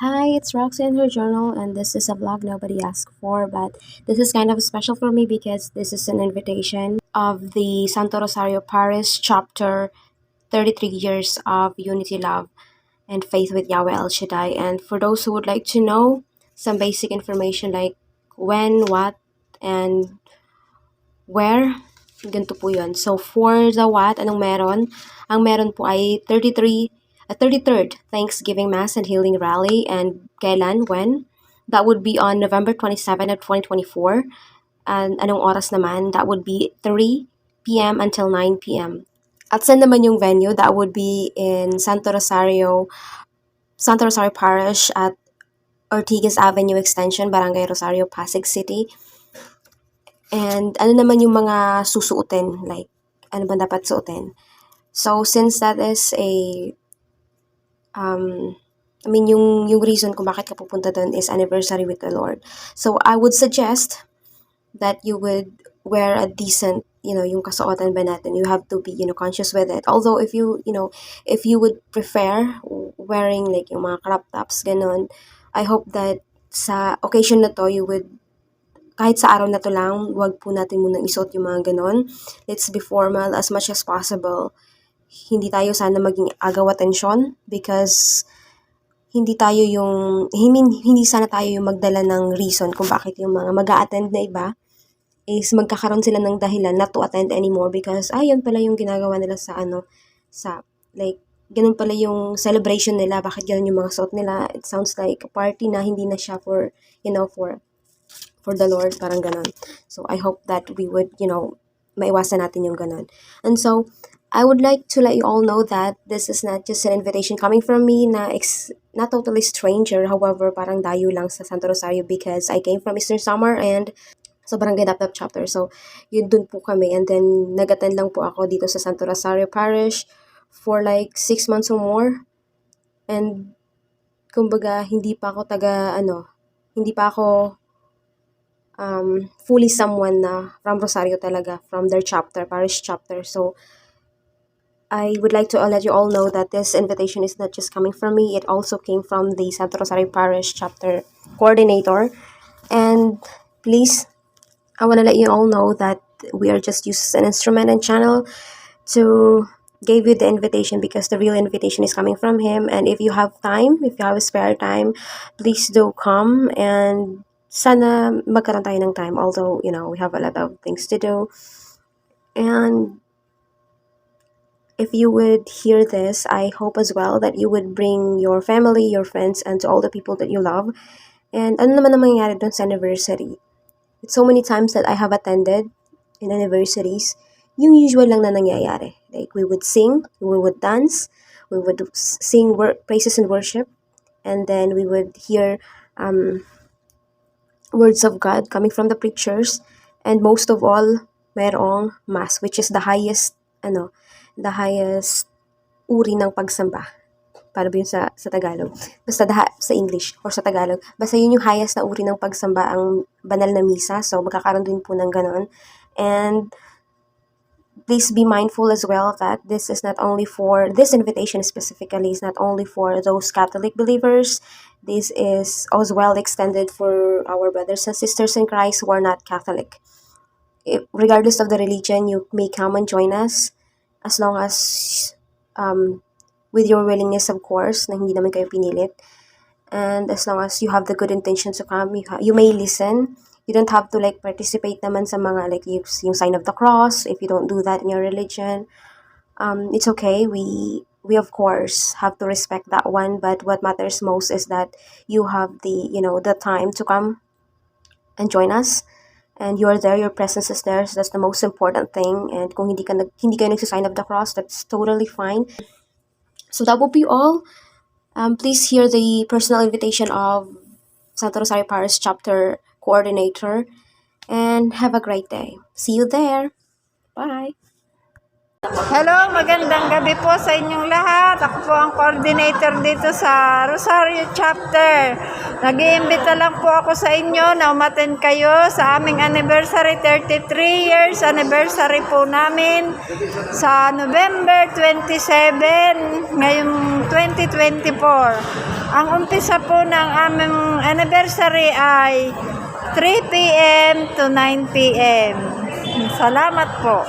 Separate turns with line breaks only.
Hi, it's Roxy in her journal, and this is a vlog nobody asked for, but this is kind of special for me because this is an invitation of the Santo Rosario Parish chapter 33 years of unity, love, and faith with Yahweh El Shaddai. And for those who would like to know some basic information like when, what, and where, ganito po yun. So for the what, anong meron? Ang meron po ay 33rd Thanksgiving Mass and Healing Rally. And kailan? When? That would be on November 27 of 2024. And anong oras naman? That would be 3 p.m. until 9 p.m. At saan naman yung venue? That would be in Santo Rosario Parish at Ortigas Avenue Extension, Barangay Rosario, Pasig City. And ano naman yung mga susuotin? Like, ano ba dapat suotin? So, since that is yung reason kung bakit ka pupunta doon is anniversary with the Lord. So, I would suggest that you would wear a decent, yung kasuotan ba natin, you have to be, conscious with it. Although, if you would prefer wearing like yung mga crop tops, ganun, I hope that sa occasion na to, you would kahit sa araw na to lang, wag po natin munang isuot yung mga ganon. Let's be formal as much as possible. Hindi tayo sana maging agaw atensyon because hindi sana tayo yung magdala ng reason kung bakit yung mga mag-a-attend na iba is magkakaroon sila ng dahilan not to attend anymore because, yun pala yung ginagawa nila like, ganun pala yung celebration nila, bakit ganun yung mga suot nila. It sounds like a party na hindi na siya for the Lord, parang ganon. So, I hope that we would, maiwasan natin yung ganon. And so, I would like to let you all know that this is not just an invitation coming from me not totally stranger. However, parang dayo lang sa Santo Rosario because I came from Eastern Samar and sa Barangay Dapdap Chapter. So, yun dun po kami. And then, nag-attend lang po ako dito sa Santo Rosario Parish for like 6 months or more. And, kumbaga, hindi pa ako fully someone na from Rosario talaga, from their chapter, parish chapter. So, I would like to let you all know that this invitation is not just coming from me, it also came from the Santo Rosario Parish chapter coordinator. And please, I want to let you all know that we are just used as an instrument and channel to give you the invitation because the real invitation is coming from him. And if you have time, if you have a spare time, please do come and sana magkaroon tayo ng time, although, we have a lot of things to do. And if you would hear this, I hope as well that you would bring your family, your friends, and to all the people that you love. And ano naman ang mangyayari dun sa anniversary? It's so many times that I have attended in anniversaries, yung usual lang na nangyayari. Like, we would sing, we would dance, we would sing praises and worship, and then we would hear words of God coming from the preachers, and most of all, mayroong mass, which is the highest uri ng pagsamba. Para ba yun sa Tagalog? Basta sa English or sa Tagalog. Basta yun yung highest na uri ng pagsamba, ang banal na misa. So, magkakaroon din po ng ganon. And please be mindful as well that this invitation specifically is not only for those Catholic believers. This is as well extended for our brothers and sisters in Christ who are not Catholic. Regardless of the religion, you may come and join us as long as with your willingness, of course, na hindi naman kayo pinilit. And as long as you have the good intentions to come, you may listen. You don't have to participate naman sa mga yung sign of the cross if you don't do that in your religion. It's okay. We of course have to respect that one, but what matters most is that you have the time to come and join us. And you're there, your presence is there, so that's the most important thing. And kung hindi kayo nagsisign of the cross, that's totally fine. So that will be all. Please hear the personal invitation of Santo Rosario Parish Chapter Coordinator and have a great day. See you there. Bye.
Hello, magandang gabi po sa inyong lahat. Ako po ang coordinator dito sa Rosario Chapter. Nag-iimbita lang po ako sa inyo na umattend kayo sa aming anniversary, 33 years anniversary po namin sa November 27, ngayong 2024. Ang umpisa po ng aming anniversary ay 3 p.m. to 9 p.m. Salamat po.